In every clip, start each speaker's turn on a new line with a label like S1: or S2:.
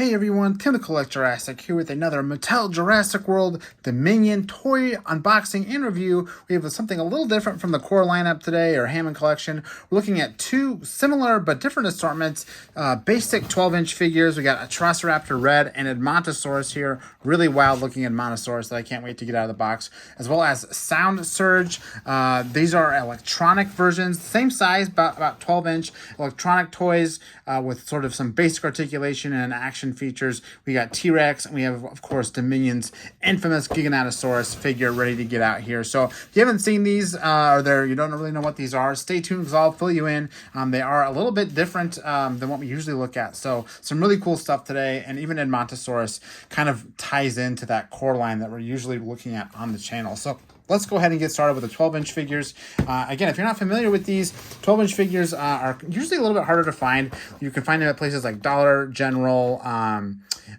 S1: Hey everyone, Tim the Collector Jurassic here with another Mattel Jurassic World Dominion toy unboxing and review. We have something a little different from the core lineup today, or Hammond collection. We're looking at two similar but different assortments. Basic 12-inch figures. We got Atrociraptor Red and Edmontosaurus here. Really wild looking Edmontosaurus that I can't wait to get out of the box. As well as Sound Surge. These are electronic versions, same size, about 12-inch electronic toys with sort of some basic articulation and action features. We got T-Rex, and we have, of course, Dominion's infamous Giganotosaurus figure ready to get out here. So if you haven't seen these, or you don't really know what these are, stay tuned because I'll fill you in. They are a little bit different than what we usually look at. So some really cool stuff today, and even Edmontosaurus kind of ties into that core line that we're usually looking at on the channel. So let's go ahead and get started with the 12-inch figures. Again, if you're not familiar with these, 12-inch figures are usually a little bit harder to find. You can find them at places like Dollar General.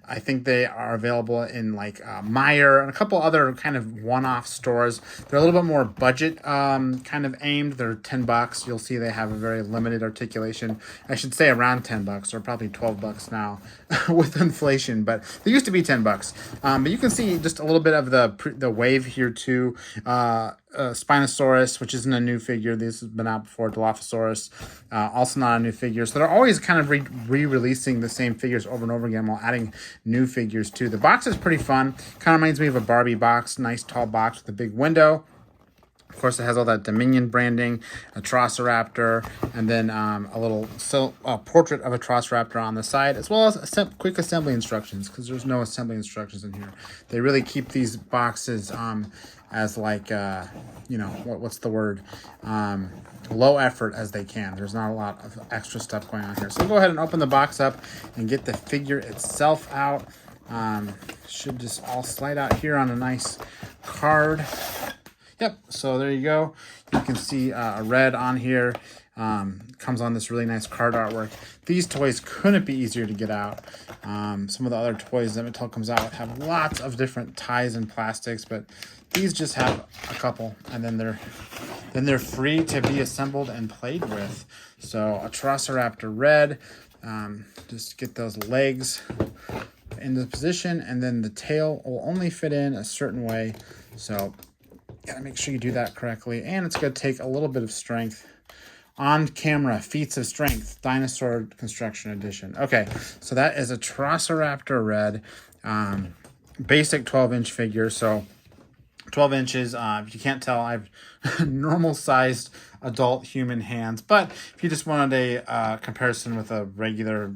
S1: I think they are available in like Meijer and a couple other kind of one-off stores. They're a little bit more budget kind of aimed. They're $10. You'll see they have a very limited articulation. I should say around $10 or probably $12 now with inflation, but they used to be $10. But you can see just a little bit of the wave here too. Spinosaurus, which isn't a new figure. This has been out before. Dilophosaurus, also not a new figure. So they're always kind of re-releasing the same figures over and over again while adding new figures too. The box is pretty fun. Kind of reminds me of a Barbie box. Nice tall box with a big window. Of course, it has all that Dominion branding, Atrociraptor, and then a little portrait of Atrociraptor on the side, as well as quick assembly instructions, because there's no assembly instructions in here. They really keep these boxes as like, what's the word? Low effort as they can. There's not a lot of extra stuff going on here. So go ahead and open the box up and get the figure itself out. Should just all slide out here on a nice card. Yep, so there you go. You can see a red on here. Comes on this really nice card artwork. These toys couldn't be easier to get out. Some of the other toys that Mattel comes out with have lots of different ties and plastics, but these just have a couple, and then they're free to be assembled and played with. So Atrociraptor Red, just get those legs into position, and then the tail will only fit in a certain way. So gotta make sure you do that correctly, and it's gonna take a little bit of strength. On camera, feats of strength, dinosaur construction edition. Okay, so that is a Atrociraptor Red, basic 12-inch figure. So 12 inches. If you can't tell, I have normal sized adult human hands, but if you just wanted a comparison with a regular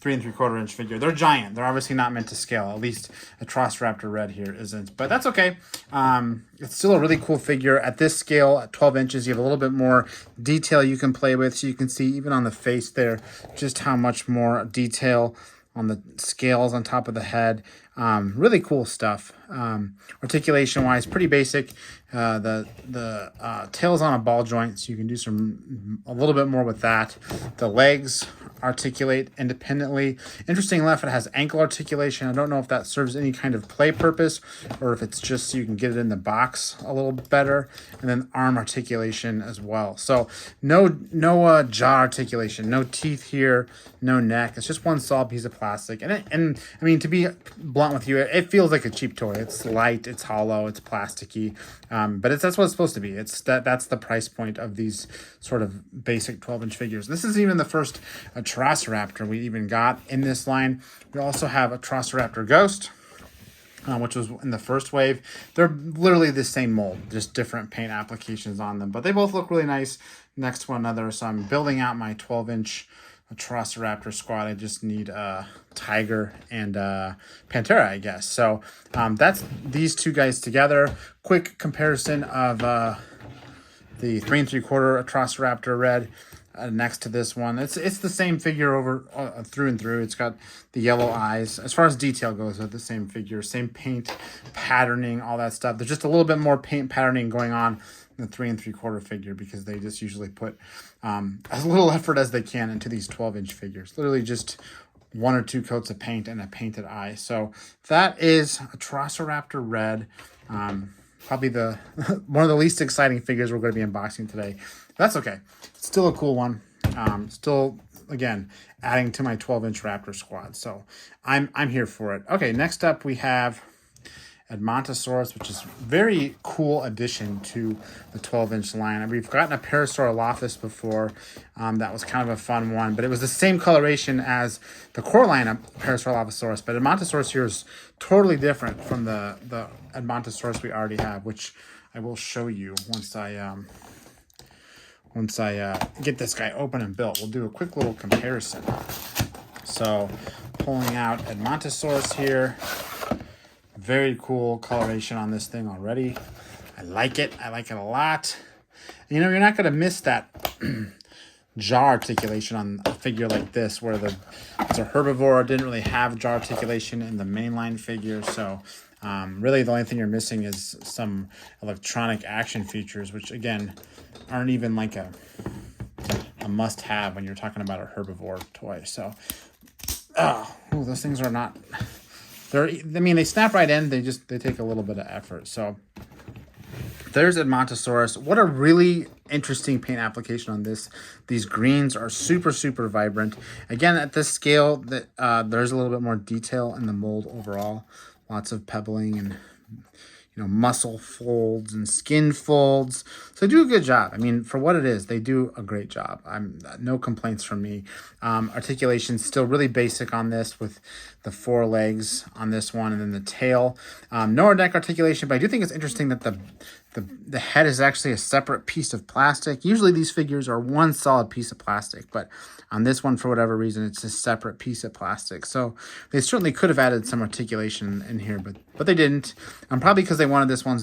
S1: 3 3/4 inch figure, they're giant. They're obviously not meant to scale. At least Atrociraptor Red here isn't, but that's okay. It's still a really cool figure at this scale. At 12 inches, you have a little bit more detail you can play with. So you can see even on the face there, just how much more detail on the scales on top of the head. Really cool stuff. Articulation wise, pretty basic. The tail's on a ball joint, so you can do a little bit more with that. The legs articulate independently. Interesting enough, it has ankle articulation. I don't know if that serves any kind of play purpose or if it's just so you can get it in the box a little better. And then arm articulation as well. So no jaw articulation, no teeth here, no neck. It's just one solid piece of plastic. And I mean, to be blunt with you, it feels like a cheap toy. It's light, it's hollow, it's plasticky, but that's what it's supposed to be. That's the price point of these sort of basic 12-inch figures. This is even the first Atrociraptor we even got in this line. We also have Atrociraptor Ghost, which was in the first wave. They're literally the same mold, just different paint applications on them, but they both look really nice next to one another. So I'm building out my 12-inch Atrociraptor squad. I just need Tiger and Pantera, I guess. So that's these two guys together. Quick comparison of the 3 3/4 Atrociraptor Red next to this one. It's the same figure over through and through. It's got the yellow eyes. As far as detail goes, with the same figure, same paint patterning, all that stuff. There's just a little bit more paint patterning going on in the 3 3/4 figure because they just usually put as little effort as they can into these 12-inch figures. Literally just 1 or 2 coats of paint and a painted eye. So that is Atrociraptor Red. Probably one of the least exciting figures we're going to be unboxing today. That's okay. It's still a cool one. Still again, adding to my 12-inch Raptor squad. So I'm here for it. Okay, next up we have Edmontosaurus, which is very cool addition to the 12-inch line. And we've gotten a Parasaurolophus before. That was kind of a fun one, but it was the same coloration as the core line of Parasaurolophosaurus. But Edmontosaurus here is totally different from the Edmontosaurus we already have, which I will show you once I get this guy open and built. We'll do a quick little comparison. So pulling out Edmontosaurus here. Very cool coloration on this thing already. I like it. I like it a lot. You know, you're not going to miss that jaw articulation on a figure like this, where it's a herbivore. It didn't really have jaw articulation in the mainline figure. So really the only thing you're missing is some electronic action features, which again aren't even like a must-have when you're talking about a herbivore toy. So those things are not... they snap right in. They take a little bit of effort. So there's Edmontosaurus. What a really interesting paint application on this. These greens are super, super vibrant. Again, at this scale, there's a little bit more detail in the mold overall. Lots of pebbling and muscle folds and skin folds. So they do a good job. I mean, for what it is, they do a great job. No complaints from me. Articulation still really basic on this, with the 4 legs on this one and then the tail. No neck articulation, but I do think it's interesting that the head is actually a separate piece of plastic. Usually these figures are one solid piece of plastic, but on this one, for whatever reason, it's a separate piece of plastic. So they certainly could have added some articulation in here, but they didn't. Probably because they wanted this one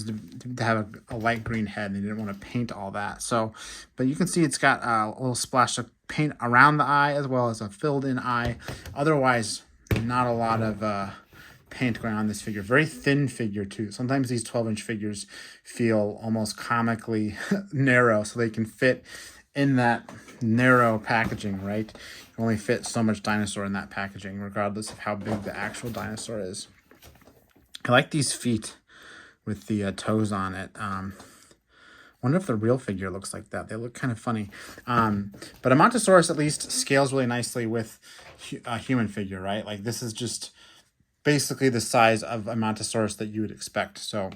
S1: to have a light green head, and they didn't want to paint all that. So, but you can see it's got a little splash of paint around the eye as well as a filled-in eye. Otherwise, not a lot of paint going on this figure. Very thin figure too. Sometimes these 12-inch figures feel almost comically narrow, so they can fit in that narrow packaging, right? You only fit so much dinosaur in that packaging, regardless of how big the actual dinosaur is. I like these feet with the toes on it. Wonder if the real figure looks like that. They look kind of funny. But Edmontosaurus at least scales really nicely with a human figure, right? Like this is just basically the size of Edmontosaurus that you would expect. So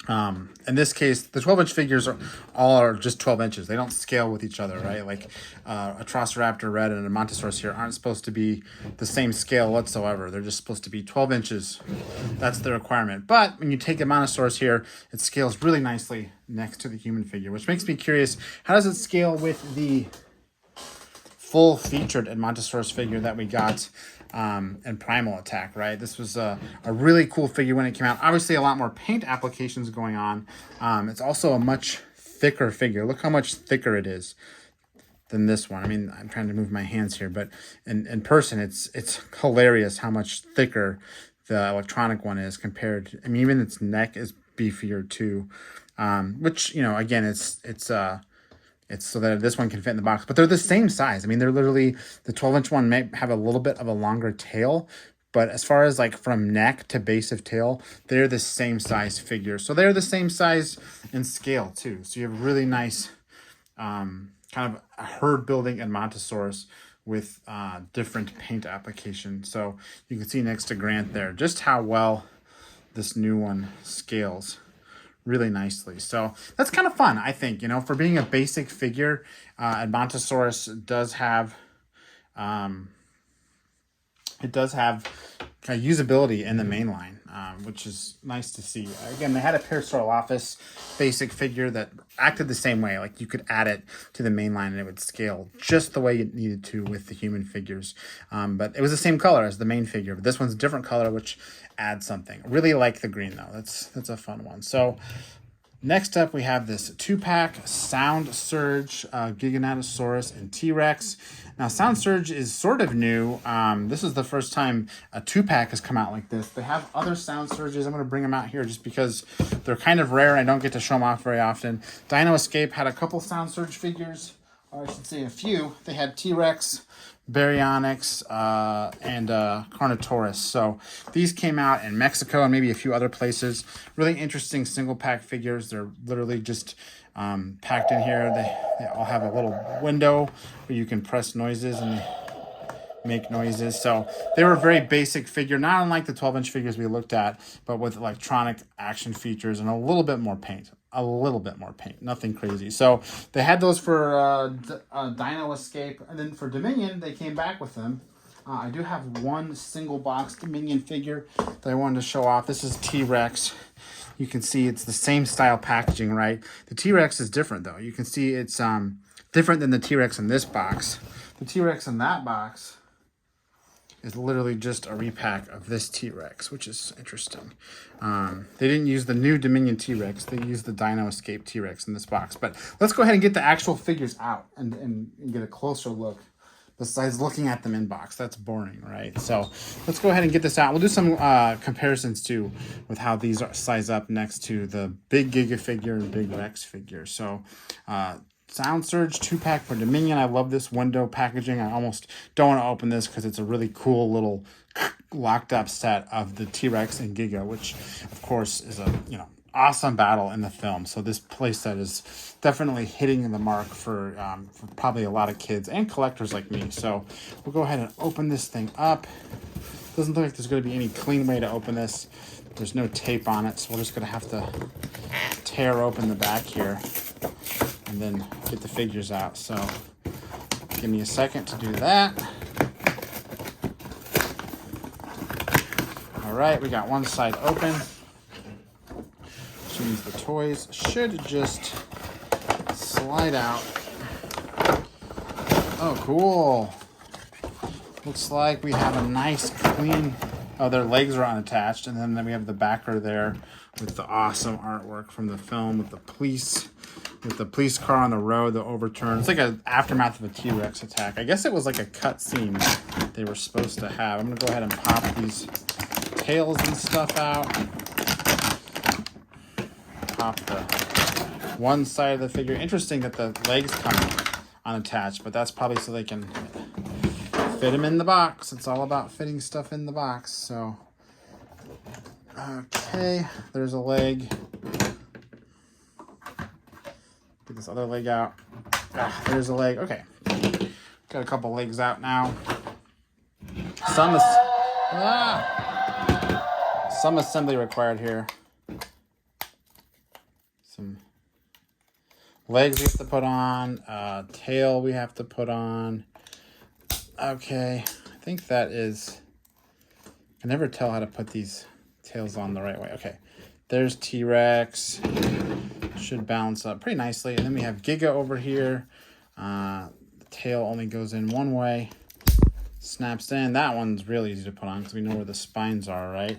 S1: in this case, the 12-inch figures are just 12 inches. They don't scale with each other, right? Like Atrociraptor Red and Edmontosaurus here aren't supposed to be the same scale whatsoever. They're just supposed to be 12 inches. That's the requirement. But when you take Edmontosaurus here, it scales really nicely next to the human figure, which makes me curious, how does it scale with the full featured Edmontosaurus figure that we got and Primal Attack, right? This was a really cool figure when it came out. Obviously, a lot more paint applications going on. It's also a much thicker figure. Look how much thicker it is than this one. I mean, I'm trying to move my hands here, but in person, it's hilarious how much thicker the electronic one is compared to, I mean, even its neck is beefier too, which, again, it's so that this one can fit in the box, but they're the same size. I mean, they're literally, the 12-inch one may have a little bit of a longer tail, but as far as like from neck to base of tail, they're the same size figure. So they're the same size and scale too. So you have a really nice kind of a herd building Edmontosaurus with different paint applications. So you can see next to Grant there just how well this new one scales really nicely. So that's kind of fun, I think, for being a basic figure. Edmontosaurus does have kind of usability in the main line, which is nice to see. Again, they had a Parasaurolophus basic figure that acted the same way. Like you could add it to the main line and it would scale just the way it needed to with the human figures. But it was the same color as the main figure. But this one's a different color, which adds something. Really like the green though. That's a fun one. So next up, we have this 2-pack Sound Surge, Giganotosaurus and T-Rex. Now, Sound Surge is sort of new. This is the first time a 2-pack has come out like this. They have other Sound Surges. I'm going to bring them out here just because they're kind of rare and I don't get to show them off very often. Dino Escape had a couple Sound Surge figures, or I should say a few. They had T-Rex, Baryonyx, and Carnotaurus. So these came out in Mexico and maybe a few other places. Really interesting single pack figures. They're literally just packed in here. They all have a little window where you can press noises and make noises. So they were a very basic figure, not unlike the 12-inch figures we looked at, but with electronic action features and a little bit more paint. Nothing crazy. So they had those for Dino Escape, and then for Dominion they came back with them. I do have one single box Dominion figure that I wanted to show off. This is T-Rex. You can see it's the same style packaging, right? The T-Rex is different though. You can see it's different than the T-Rex in this box. The T-Rex in that box is literally just a repack of this T-Rex, which is interesting. They didn't use the new Dominion T-Rex. They used the Dino Escape T-Rex in this box. But let's go ahead and get the actual figures out and get a closer look. Besides looking at them in box, that's boring, right? So let's go ahead and get this out. We'll do some comparisons too with how these size up next to the big Giga figure and big Rex figure. So Sound Surge 2-pack for Dominion. I love this window packaging. I almost don't want to open this because it's a really cool little locked up set of the T-Rex and Giga, which of course is a awesome battle in the film. So this playset is definitely hitting the mark for probably a lot of kids and collectors like me. So we'll go ahead and open this thing up. Doesn't look like there's going to be any clean way to open this. There's no tape on it, so we're just going to have to tear open the back here and then get the figures out. So give me a second to do that. All right, we got one side open. Which means the toys should just slide out. Oh, cool. Looks like we have a nice clean... Oh, their legs are unattached. And then we have the backer there with the awesome artwork from the film with the police car on the road, the overturn. It's like an aftermath of a T-Rex attack. I guess it was like a cut scene they were supposed to have. I'm going to go ahead and pop these tails and stuff out. Pop the one side of the figure. Interesting that the legs come unattached, but that's probably so they can fit them in the box. It's all about fitting stuff in the box. So, okay, there's a leg. Get this other leg out. There's a leg. Okay, got a couple legs out now. Some assembly required here. Some legs we have to put on, tail we have to put on. Okay, I think that is, I can never tell how to put these tails on the right way. Okay, there's T-Rex, should balance up pretty nicely. And then we have Giga over here. The tail only goes in one way, snaps in. That one's really easy to put on because we know where the spines are, right?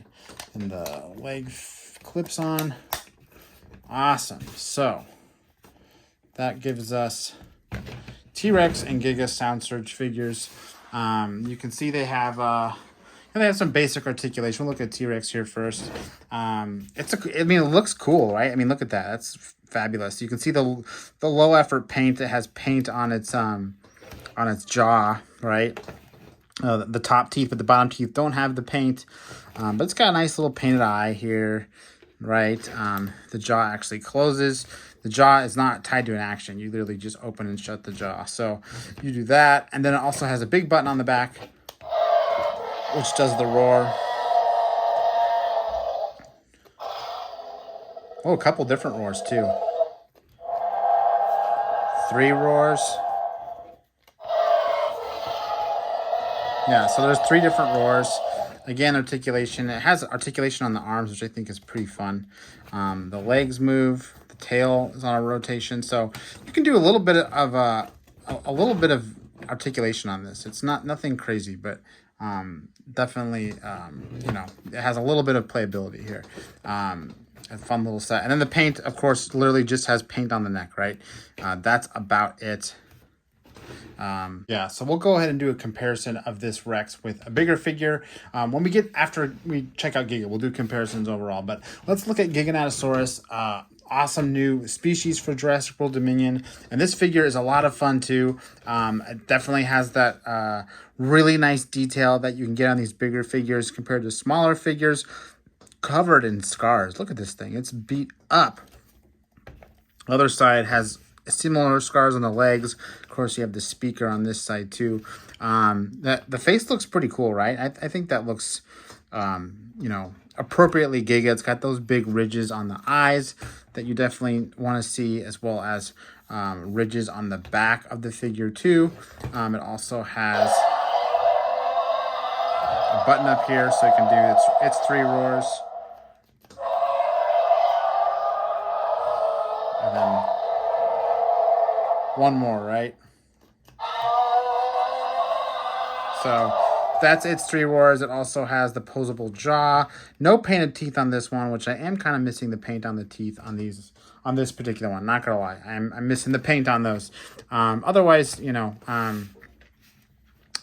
S1: And the leg clips on. Awesome. So that gives us T-Rex and Giga Sound Surge figures. You can see they have some basic articulation. We'll look at T-Rex here first. It looks cool, right? I mean, look at that. That's fabulous. You can see the low effort paint. It has paint on its jaw, right? The top teeth, but the bottom teeth don't have the paint. But it's got a nice little painted eye here, right? The jaw actually closes. The jaw is not tied to an action. You literally just open and shut the jaw. So you do that. And then it also has a big button on the back, which does the roar. Oh, a couple different roars too. 3 roars. Yeah, so there's 3 different roars. Again, articulation. It has articulation on the arms, which I think is pretty fun. The legs move. The tail is on a rotation, so you can do a little bit of articulation on this. It's nothing crazy, but definitely it has a little bit of playability here. A fun little set, and then the paint, of course, literally just has paint on the neck, right? That's about it. Yeah, so we'll go ahead and do a comparison of this Rex with a bigger figure. After we check out Giga, we'll do comparisons overall. But let's look at Giganotosaurus. Awesome new species for Jurassic World Dominion. And this figure is a lot of fun too. It definitely has that really nice detail that you can get on these bigger figures compared to smaller figures. Covered in scars. Look at this thing. It's beat up. Other side has similar scars on the legs. Of course, you have the speaker on this side too. The face looks pretty cool, right? I think that looks, you know, appropriately Giga. It's got those big ridges on the eyes that you definitely want to see, as well as ridges on the back of the figure too. It also has a button up here so it can do its 3 roars. And then one more, right? So that's its 3 roars. It also has the posable jaw. No painted teeth on this one, which I am kind of missing the paint on the teeth on this particular one. Not gonna lie, I'm missing the paint on those. Otherwise, you know,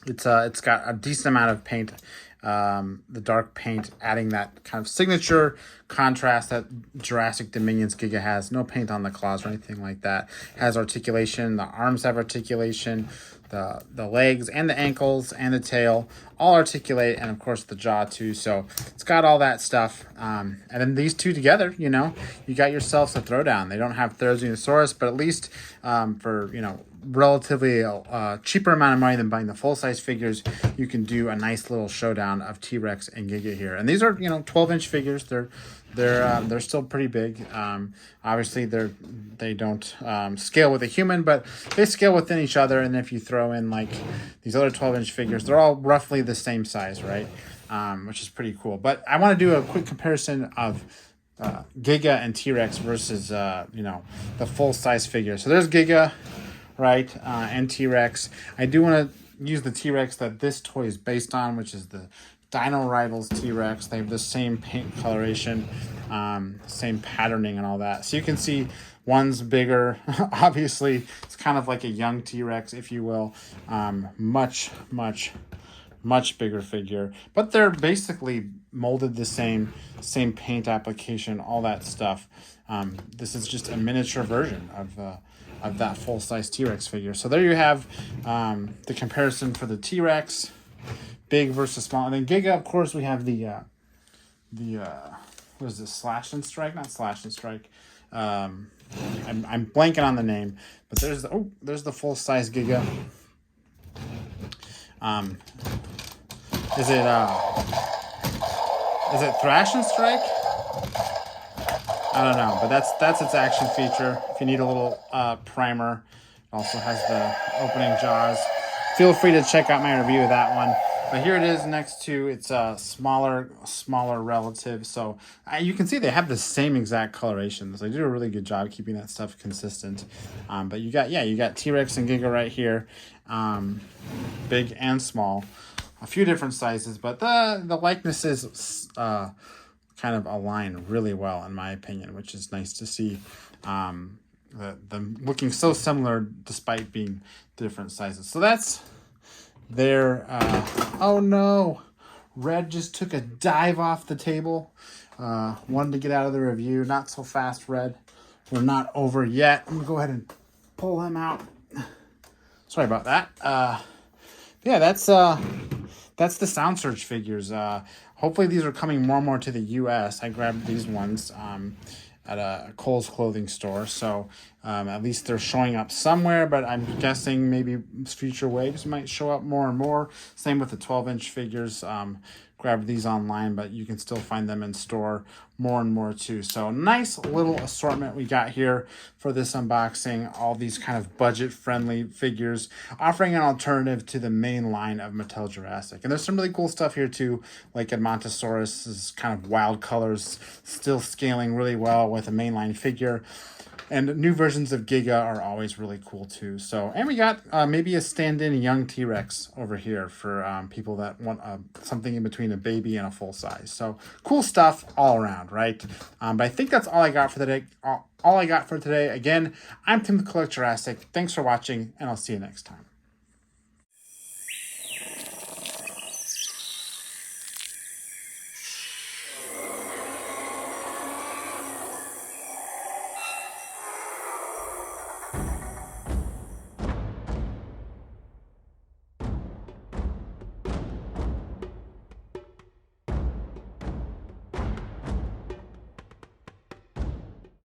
S1: it's got a decent amount of paint. The dark paint adding that kind of signature contrast that Jurassic Dominions Giga has. No paint on the claws or anything like that. Has articulation. The arms have articulation. The legs and the ankles and the tail all articulate, and of course the jaw too. So it's got all that stuff. And then these two together, you know, you got yourselves a throwdown. They don't have Tyrannosaurus, but at least for, you know, relatively cheaper amount of money than buying the full-size figures, you can do a nice little showdown of T-Rex and Giga here. And these are, you know, 12-inch figures. They're still pretty big. Obviously they don't scale with a human, but they scale within each other. And if you throw in like these other 12-inch figures, they're all roughly the same size, right? Which is pretty cool. But I want to do a quick comparison of Giga and T-Rex versus you know, the full-size figure. So there's Giga, right, and T-Rex. I do want to use the T-Rex that this toy is based on, which is the Dino Rivals T-Rex. They have the same paint coloration, same patterning and all that. So you can see one's bigger. Obviously, it's kind of like a young T-Rex, if you will. Much bigger figure. But they're basically molded the same paint application, all that stuff. This is just a miniature version of that full-size T-Rex figure. So there you have the comparison for the T-Rex. Big versus small. And then Giga, of course, we have the what is this, Slash and Strike? Not Slash and Strike. I'm blanking on the name, but there's the full size Giga. Is it Thrash and Strike? I don't know, but that's its action feature. If you need a little primer, it also has the opening jaws. Feel free to check out my review of that one. But here it is next to its smaller relative. So you can see they have the same exact colorations. They do a really good job keeping that stuff consistent. But you got T-Rex and Giga right here, big and small, a few different sizes, but the likenesses kind of align really well in my opinion, which is nice to see. Them looking so similar despite being different sizes. So that's their oh no, Red just took a dive off the table. Wanted to get out of the review. Not so fast, Red. We're not over yet. I'm gonna go ahead and pull him out. Sorry about that. Yeah, that's the Sound Surge figures. Hopefully these are coming more and more to the US. I grabbed these ones at a Kohl's clothing store, so at least they're showing up somewhere, but I'm guessing maybe future waves might show up more and more. Same with the 12-inch figures. Grabbed these online, but you can still find them in store more and more too. So nice little assortment we got here for this unboxing. All these kind of budget-friendly figures, offering an alternative to the main line of Mattel Jurassic. And there's some really cool stuff here too, like Edmontosaurus' kind of wild colors, still scaling really well with a mainline figure. And new versions of Giga are always really cool too. So, and we got maybe a stand-in young T-Rex over here for people that want something in between a baby and a full size. So cool stuff all around, right? But I think that's all I got for today. All I got for today. Again, I'm Tim the Collect Jurassic. Thanks for watching, and I'll see you next time.